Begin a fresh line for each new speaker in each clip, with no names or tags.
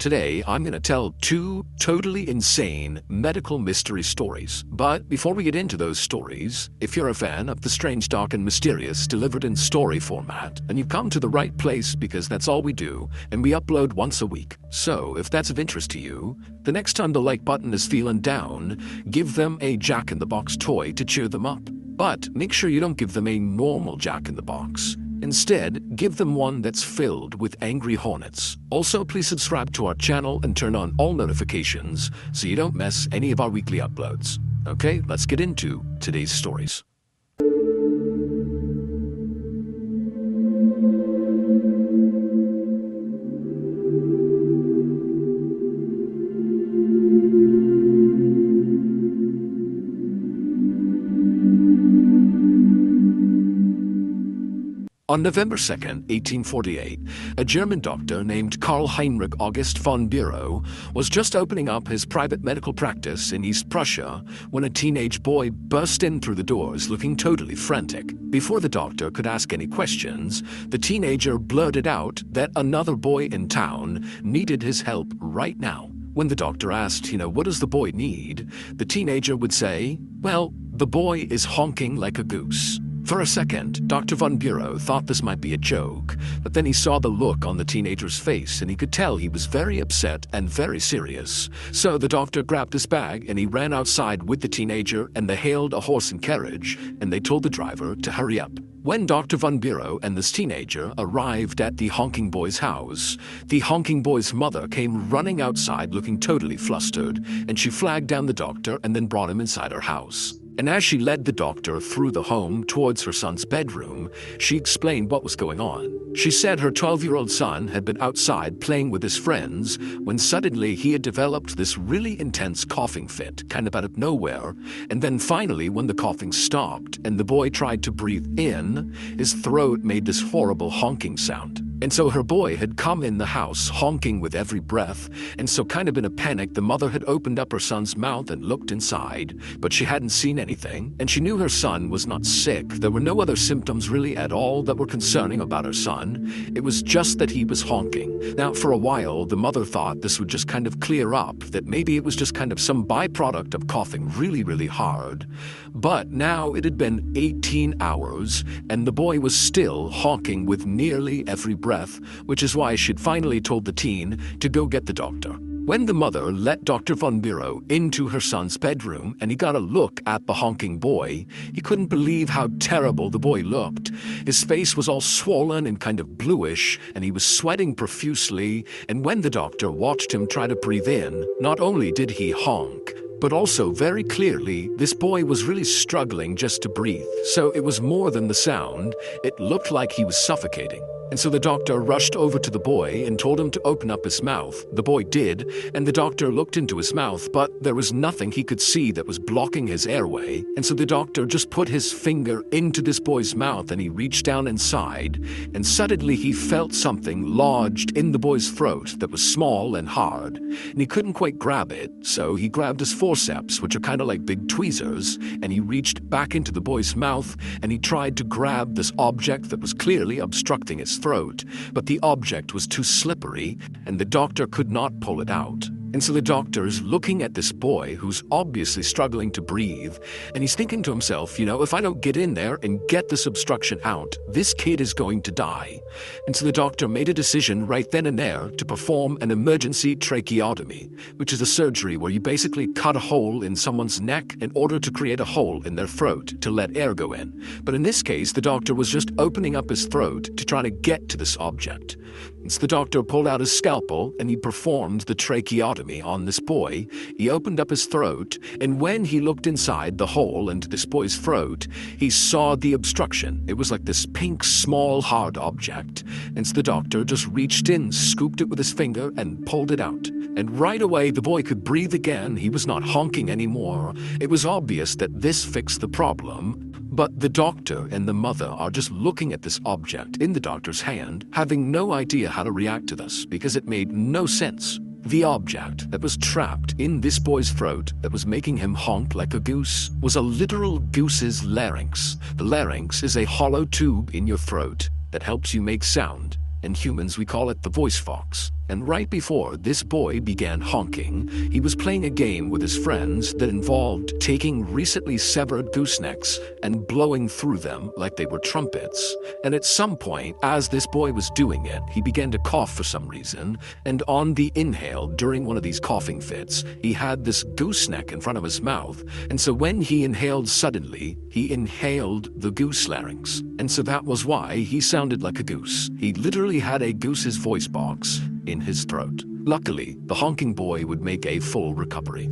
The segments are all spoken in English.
Today, I'm going to tell two totally insane medical mystery stories. But before we get into those stories, if you're a fan of the strange, dark, and mysterious delivered in story format, then you've come to the right place because that's all we do, and we upload once a week. So, if that's of interest to you, the next time the like button is feeling down, give them a Jack-in-the-Box toy to cheer them up. But make sure you don't give them a normal Jack-in-the-Box. Instead, give them one that's filled with angry hornets. Also, please subscribe to our channel and turn on all notifications so you don't miss any of our weekly uploads. Okay, let's get into today's stories. On November 2nd, 1848, a German doctor named Karl Heinrich August von Bureau was just opening up his private medical practice in East Prussia when a teenage boy burst in through the doors looking totally frantic. Before the doctor could ask any questions, the teenager blurted out that another boy in town needed his help right now. When the doctor asked, what does the boy need, the teenager would say, well, the boy is honking like a goose. For a second, Dr. von Bureau thought this might be a joke, but then he saw the look on the teenager's face and he could tell he was very upset and very serious. So the doctor grabbed his bag and he ran outside with the teenager and they hailed a horse and carriage and they told the driver to hurry up. When Dr. von Bureau and this teenager arrived at the honking boy's house, the honking boy's mother came running outside looking totally flustered and she flagged down the doctor and then brought him inside her house. And as she led the doctor through the home towards her son's bedroom, she explained what was going on. She said her 12-year-old son had been outside playing with his friends when suddenly he had developed this really intense coughing fit, kind of out of nowhere. And then finally, when the coughing stopped and the boy tried to breathe in, his throat made this horrible honking sound. And so her boy had come in the house honking with every breath, and so kind of in a panic, the mother had opened up her son's mouth and looked inside, but she hadn't seen anything, and she knew her son was not sick. There were no other symptoms really at all that were concerning about her son. It was just that he was honking. Now, for a while, the mother thought this would just kind of clear up, that maybe it was just kind of some byproduct of coughing really, really hard. But now it had been 18 hours, and the boy was still honking with nearly every breath, which is why she'd finally told the teen to go get the doctor. When the mother let Dr. von Bureau into her son's bedroom and he got a look at the honking boy, he couldn't believe how terrible the boy looked. His face was all swollen and kind of bluish, and he was sweating profusely, and when the doctor watched him try to breathe in, not only did he honk, but also very clearly, this boy was really struggling just to breathe. So it was more than the sound, it looked like he was suffocating. And so the doctor rushed over to the boy and told him to open up his mouth. The boy did, and the doctor looked into his mouth, but there was nothing he could see that was blocking his airway. And so the doctor just put his finger into this boy's mouth and he reached down inside, and suddenly he felt something lodged in the boy's throat that was small and hard, and he couldn't quite grab it, so he grabbed his forceps, which are kind of like big tweezers, and he reached back into the boy's mouth and he tried to grab this object that was clearly obstructing his throat, but the object was too slippery and the doctor could not pull it out. And so the doctor is looking at this boy who's obviously struggling to breathe, and he's thinking to himself, if I don't get in there and get this obstruction out, this kid is going to die. And so the doctor made a decision right then and there to perform an emergency tracheotomy, which is a surgery where you basically cut a hole in someone's neck in order to create a hole in their throat to let air go in. But in this case, the doctor was just opening up his throat to try to get to this object. And so the doctor pulled out his scalpel and he performed the tracheotomy on this boy. He opened up his throat, and when he looked inside the hole into this boy's throat, he saw the obstruction. It was like this pink, small, hard object. And so the doctor just reached in, scooped it with his finger, and pulled it out. And right away, the boy could breathe again. He was not honking anymore. It was obvious that this fixed the problem. But the doctor and the mother are just looking at this object in the doctor's hand, having no idea how to react to this because it made no sense. The object that was trapped in this boy's throat that was making him honk like a goose was a literal goose's larynx. The larynx is a hollow tube in your throat that helps you make sound. In humans, we call it the voice box. And right before this boy began honking, he was playing a game with his friends that involved taking recently severed goosenecks and blowing through them like they were trumpets. And at some point, as this boy was doing it, he began to cough for some reason, and on the inhale during one of these coughing fits, he had this gooseneck in front of his mouth, and so when he inhaled suddenly, he inhaled the goose larynx. And so that was why he sounded like a goose. He literally had a goose's voice box in his throat. Luckily, the honking boy would make a full recovery.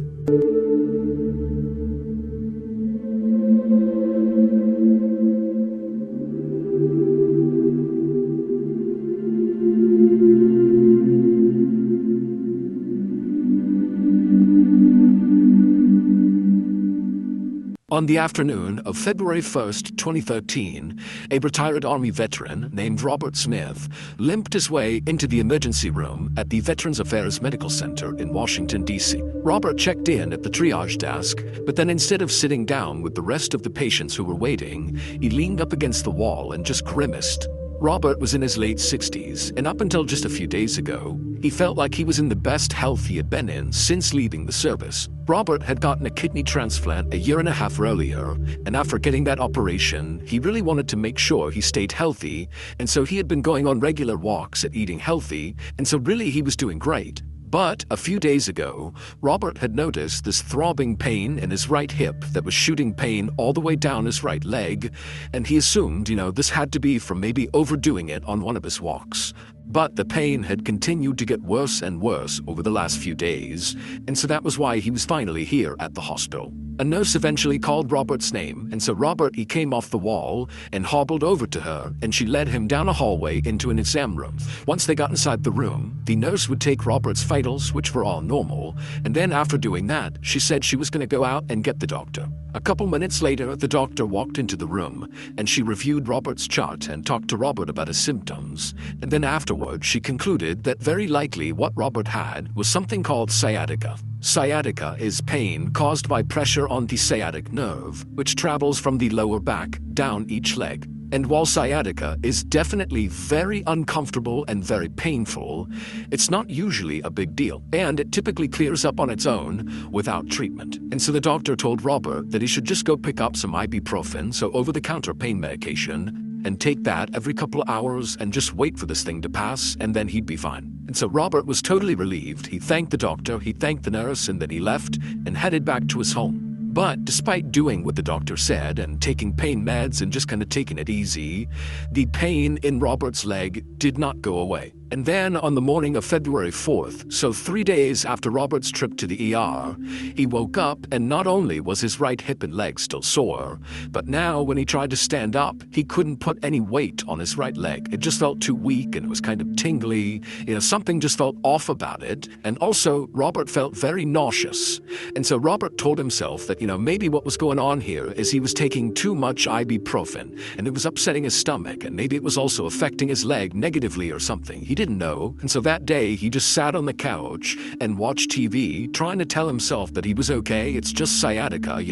On the afternoon of February 1st, 2013, a retired Army veteran named Robert Smith limped his way into the emergency room at the Veterans Affairs Medical Center in Washington, D.C. Robert checked in at the triage desk, but then instead of sitting down with the rest of the patients who were waiting, he leaned up against the wall and just grimaced. Robert was in his late 60s, and up until just a few days ago, he felt like he was in the best health he had been in since leaving the service. Robert had gotten a kidney transplant a year and a half earlier, and after getting that operation, he really wanted to make sure he stayed healthy, and so he had been going on regular walks and eating healthy, and so really he was doing great. But a few days ago, Robert had noticed this throbbing pain in his right hip that was shooting pain all the way down his right leg, and he assumed, this had to be from maybe overdoing it on one of his walks. But the pain had continued to get worse and worse over the last few days, and so that was why he was finally here at the hospital. A nurse eventually called Robert's name, and so Robert, he came off the wall and hobbled over to her, and she led him down a hallway into an exam room. Once they got inside the room, the nurse would take Robert's vitals, which were all normal, and then after doing that, she said she was going to go out and get the doctor. A couple minutes later, the doctor walked into the room, and she reviewed Robert's chart and talked to Robert about his symptoms, and then afterward, she concluded that very likely what Robert had was something called sciatica. Sciatica is pain caused by pressure on the sciatic nerve, which travels from the lower back down each leg. And while sciatica is definitely very uncomfortable and very painful, it's not usually a big deal, and it typically clears up on its own without treatment. And so the doctor told Robert that he should just go pick up some ibuprofen, so over-the-counter pain medication, and take that every couple of hours and just wait for this thing to pass, and then he'd be fine. And so Robert was totally relieved. He thanked the doctor, he thanked the nurse, and then he left and headed back to his home. But despite doing what the doctor said and taking pain meds and just kind of taking it easy, the pain in Robert's leg did not go away. And then on the morning of February 4th, so 3 days after Robert's trip to the ER, he woke up and not only was his right hip and leg still sore, but now when he tried to stand up, he couldn't put any weight on his right leg. It just felt too weak and it was kind of tingly. Something just felt off about it. And also, Robert felt very nauseous. And so Robert told himself that, maybe what was going on here is he was taking too much ibuprofen and it was upsetting his stomach, and maybe it was also affecting his leg negatively or something. He didn't know, and so that day he just sat on the couch and watched TV, trying to tell himself that he was okay, it's just sciatica,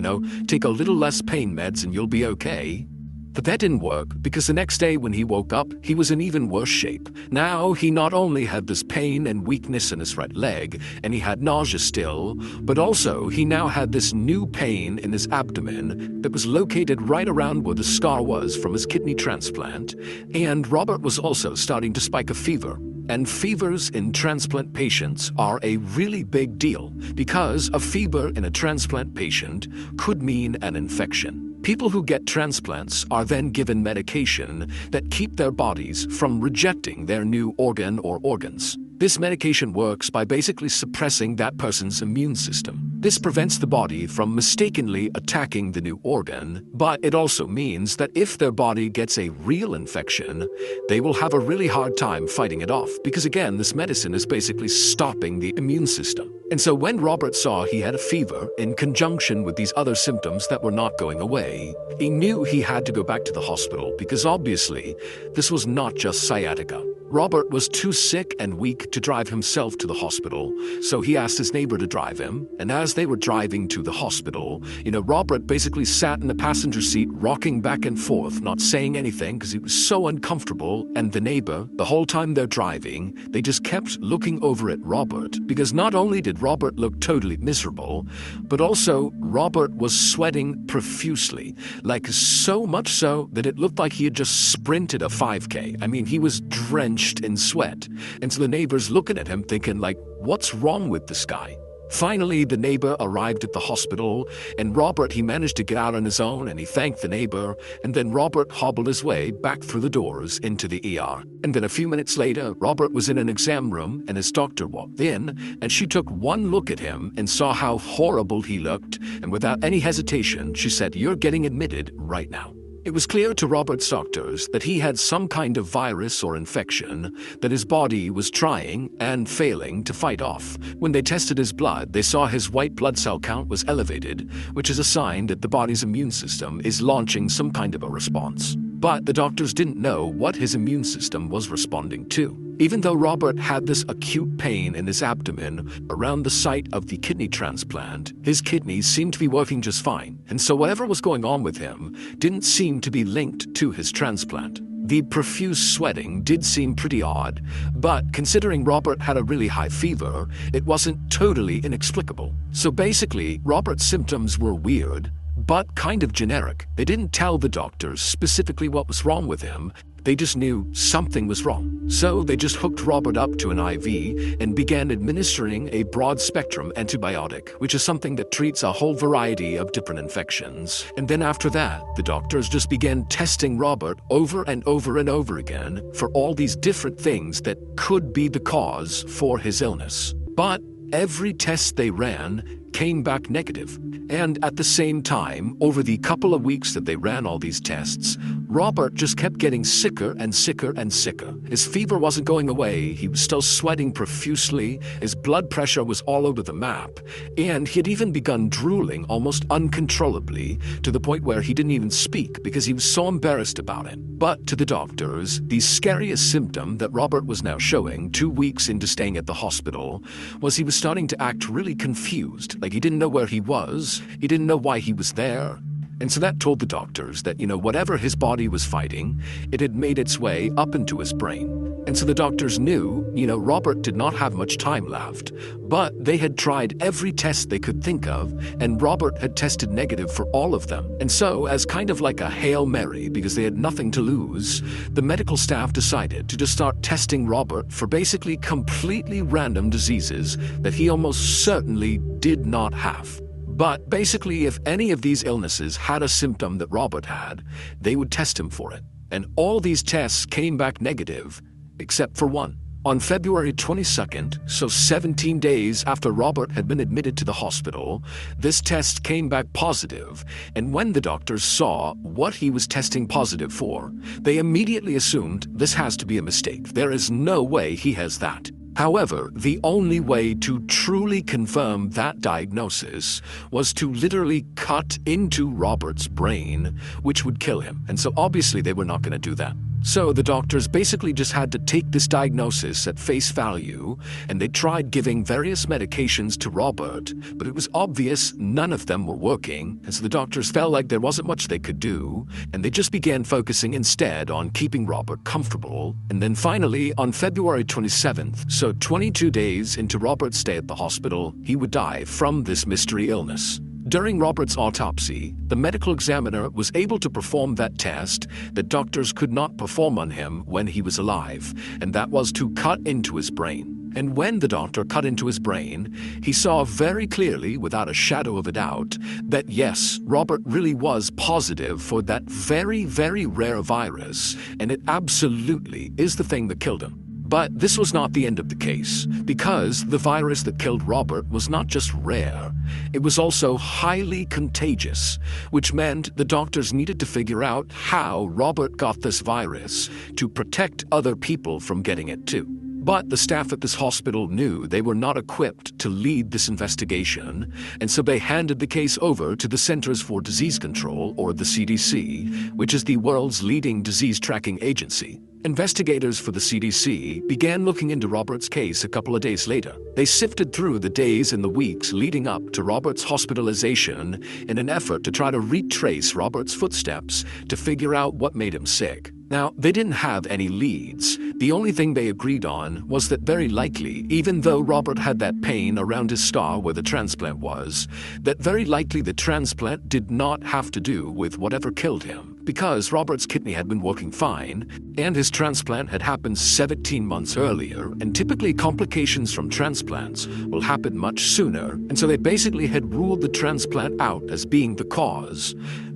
take a little less pain meds and you'll be okay. But that didn't work, because the next day when he woke up, he was in even worse shape. Now, he not only had this pain and weakness in his right leg, and he had nausea still, but also he now had this new pain in his abdomen that was located right around where the scar was from his kidney transplant, and Robert was also starting to spike a fever. And fevers in transplant patients are a really big deal, because a fever in a transplant patient could mean an infection. People who get transplants are then given medication that keep their bodies from rejecting their new organ or organs. This medication works by basically suppressing that person's immune system. This prevents the body from mistakenly attacking the new organ, but it also means that if their body gets a real infection, they will have a really hard time fighting it off, because again, this medicine is basically stopping the immune system. And so when Robert saw he had a fever in conjunction with these other symptoms that were not going away, he knew he had to go back to the hospital, because obviously this was not just sciatica. Robert was too sick and weak to drive himself to the hospital, so he asked his neighbor to drive him, and as as they were driving to the hospital, Robert basically sat in the passenger seat, rocking back and forth, not saying anything because he was so uncomfortable. And the neighbor, the whole time they're driving, they just kept looking over at Robert, because not only did Robert look totally miserable, but also Robert was sweating profusely, like so much so that it looked like he had just sprinted a 5K. I mean, he was drenched in sweat. And so the neighbor's looking at him thinking, like, what's wrong with this guy? Finally, the neighbor arrived at the hospital, and Robert, he managed to get out on his own, and he thanked the neighbor, and then Robert hobbled his way back through the doors into the ER. And then a few minutes later, Robert was in an exam room, and his doctor walked in, and she took one look at him and saw how horrible he looked, and without any hesitation, she said, "You're getting admitted right now." It was clear to Robert's doctors that he had some kind of virus or infection that his body was trying and failing to fight off. When they tested his blood, they saw his white blood cell count was elevated, which is a sign that the body's immune system is launching some kind of a response. But the doctors didn't know what his immune system was responding to. Even though Robert had this acute pain in his abdomen around the site of the kidney transplant, his kidneys seemed to be working just fine, and so whatever was going on with him didn't seem to be linked to his transplant. The profuse sweating did seem pretty odd, but considering Robert had a really high fever, it wasn't totally inexplicable. So basically, Robert's symptoms were weird, but kind of generic. They didn't tell the doctors specifically what was wrong with him. They just knew something was wrong. So they just hooked Robert up to an IV and began administering a broad-spectrum antibiotic, which is something that treats a whole variety of different infections. And then after that, the doctors just began testing Robert over and over and over again for all these different things that could be the cause for his illness. But every test they ran came back negative. And at the same time, over the couple of weeks that they ran all these tests, Robert just kept getting sicker and sicker and sicker. His fever wasn't going away, he was still sweating profusely, his blood pressure was all over the map, and he had even begun drooling almost uncontrollably to the point where he didn't even speak because he was so embarrassed about it. But to the doctors, the scariest symptom that Robert was now showing 2 weeks into staying at the hospital was he was starting to act really confused, like he didn't know where he was, he didn't know why he was there. And so that told the doctors that, whatever his body was fighting, it had made its way up into his brain. And so the doctors knew, Robert did not have much time left, but they had tried every test they could think of, and Robert had tested negative for all of them. And so, as kind of like a Hail Mary, because they had nothing to lose, the medical staff decided to just start testing Robert for basically completely random diseases that he almost certainly did not have. But basically, if any of these illnesses had a symptom that Robert had, they would test him for it. And all these tests came back negative, except for one. On February 22nd, so 17 days after Robert had been admitted to the hospital, this test came back positive, and when the doctors saw what he was testing positive for, they immediately assumed this has to be a mistake. There is no way he has that. However, the only way to truly confirm that diagnosis was to literally cut into Robert's brain, which would kill him. And so obviously they were not going to do that. So the doctors basically just had to take this diagnosis at face value, and they tried giving various medications to Robert, but it was obvious none of them were working, and so the doctors felt like there wasn't much they could do, and they just began focusing instead on keeping Robert comfortable. And then finally, on February 27th, so 22 days into Robert's stay at the hospital, he would die from this mystery illness. During Robert's autopsy, the medical examiner was able to perform that test that doctors could not perform on him when he was alive, and that was to cut into his brain. And when the doctor cut into his brain, he saw very clearly, without a shadow of a doubt, that yes, Robert really was positive for that very, very rare virus, and it absolutely is the thing that killed him. But this was not the end of the case, because the virus that killed Robert was not just rare, it was also highly contagious, which meant the doctors needed to figure out how Robert got this virus to protect other people from getting it too. But the staff at this hospital knew they were not equipped to lead this investigation, and so they handed the case over to the Centers for Disease Control, or the CDC, which is the world's leading disease tracking agency. Investigators for the CDC began looking into Robert's case a couple of days later. They sifted through the days and the weeks leading up to Robert's hospitalization in an effort to try to retrace Robert's footsteps to figure out what made him sick. Now, they didn't have any leads. The only thing they agreed on was that very likely, even though Robert had that pain around his scar where the transplant was, that very likely the transplant did not have to do with whatever killed him, because Robert's kidney had been working fine, and his transplant had happened 17 months earlier, and typically complications from transplants will happen much sooner, and so they basically had ruled the transplant out as being the cause.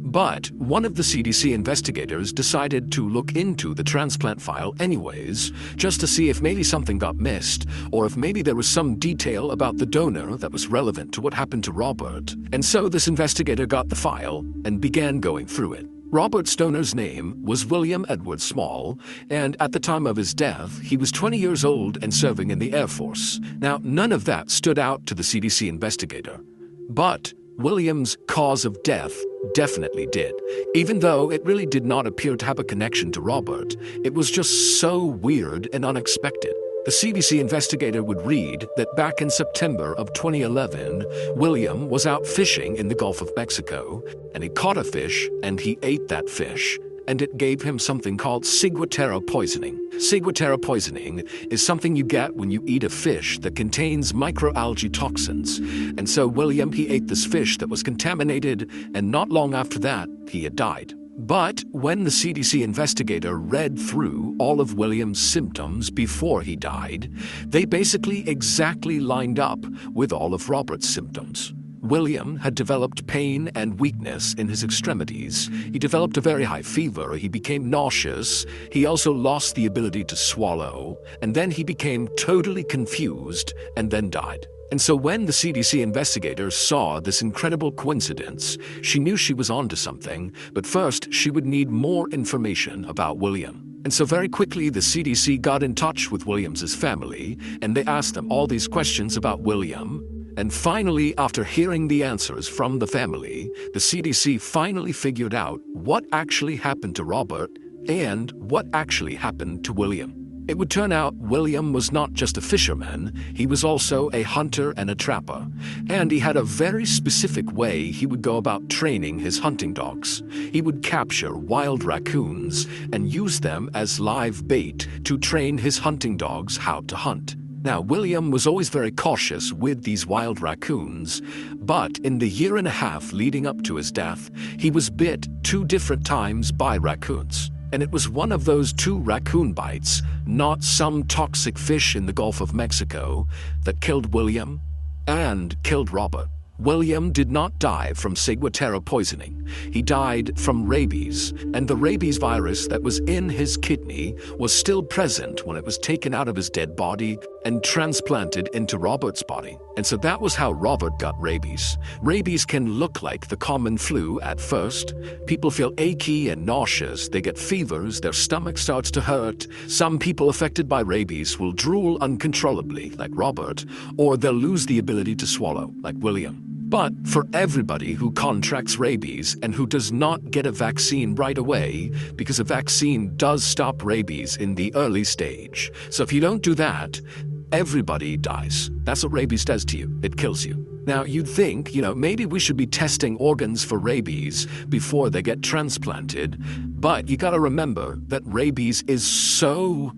But one of the CDC investigators decided to look into the transplant file anyways, just to see if maybe something got missed, or if maybe there was some detail about the donor that was relevant to what happened to Robert. And so this investigator got the file and began going through it. Robert's donor's name was William Edward Small, and at the time of his death, he was 20 years old and serving in the Air Force. Now, none of that stood out to the CDC investigator. But William's cause of death definitely did. Even though it really did not appear to have a connection to Robert, it was just so weird and unexpected. The CDC investigator would read that back in September of 2011, William was out fishing in the Gulf of Mexico, and he caught a fish and he ate that fish, and it gave him something called ciguatera poisoning. Ciguatera poisoning is something you get when you eat a fish that contains microalgae toxins. And so William, he ate this fish that was contaminated, and not long after that, he had died. But when the CDC investigator read through all of William's symptoms before he died, they basically exactly lined up with all of Robert's symptoms. William had developed pain and weakness in his extremities. He developed a very high fever. He became nauseous. He also lost the ability to swallow. And then he became totally confused and then died. And so when the CDC investigator saw this incredible coincidence, she knew she was onto something, but first she would need more information about William. And so very quickly the CDC got in touch with William's family, and they asked them all these questions about William. And finally, after hearing the answers from the family, the CDC finally figured out what actually happened to Robert and what actually happened to William. It would turn out William was not just a fisherman, he was also a hunter and a trapper. And he had a very specific way he would go about training his hunting dogs. He would capture wild raccoons and use them as live bait to train his hunting dogs how to hunt. Now, William was always very cautious with these wild raccoons, but in the year and a half leading up to his death, he was bit 2 different times by raccoons. And it was one of those 2 raccoon bites, not some toxic fish in the Gulf of Mexico, that killed William and killed Robert. William did not die from ciguatera poisoning. He died from rabies, and the rabies virus that was in his kidney was still present when it was taken out of his dead body and transplanted into Robert's body. And so that was how Robert got rabies. Rabies can look like the common flu at first. People feel achy and nauseous, they get fevers, their stomach starts to hurt. Some people affected by rabies will drool uncontrollably, like Robert, or they'll lose the ability to swallow, like William. But for everybody who contracts rabies and who does not get a vaccine right away, because a vaccine does stop rabies in the early stage. So if you don't do that, everybody dies. That's what rabies does to you. It kills you. Now, you'd think, maybe we should be testing organs for rabies before they get transplanted, but you gotta remember that rabies is so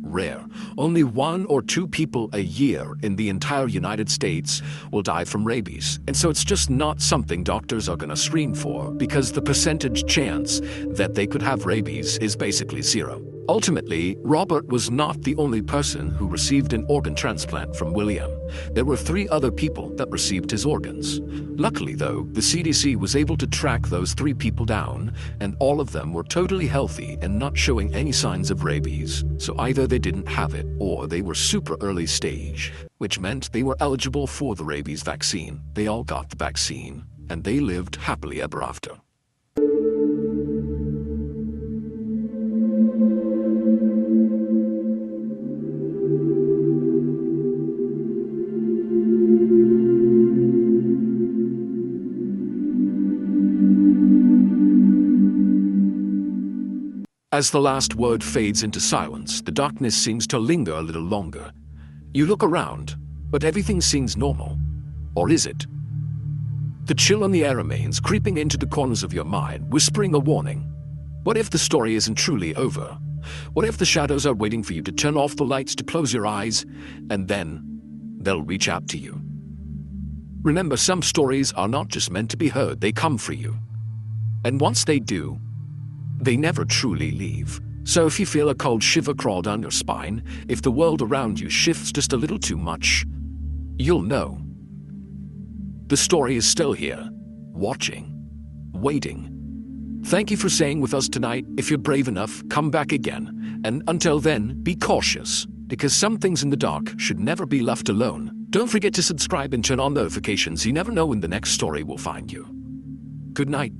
rare. Only 1 or 2 people a year in the entire United States will die from rabies. And so it's just not something doctors are gonna screen for, because the percentage chance that they could have rabies is basically 0. Ultimately, Robert was not the only person who received an organ transplant from William. There were 3 other people that received his organs. Luckily, though, the CDC was able to track those 3 people down, and all of them were totally healthy and not showing any signs of rabies. So either they didn't have it, or they were super early stage, which meant they were eligible for the rabies vaccine. They all got the vaccine, and they lived happily ever after. As the last word fades into silence, the darkness seems to linger a little longer. You look around, but everything seems normal. Or is it? The chill on the air remains, creeping into the corners of your mind, whispering a warning. What if the story isn't truly over? What if the shadows are waiting for you to turn off the lights, to close your eyes, and then they'll reach out to you? Remember, some stories are not just meant to be heard, they come for you. And once they do, they never truly leave. So if you feel a cold shiver crawl down your spine, if the world around you shifts just a little too much, you'll know. The story is still here, watching, waiting. Thank you for staying with us tonight. If you're brave enough, come back again. And until then, be cautious, because some things in the dark should never be left alone. Don't forget to subscribe and turn on notifications. You never know when the next story will find you. Good night.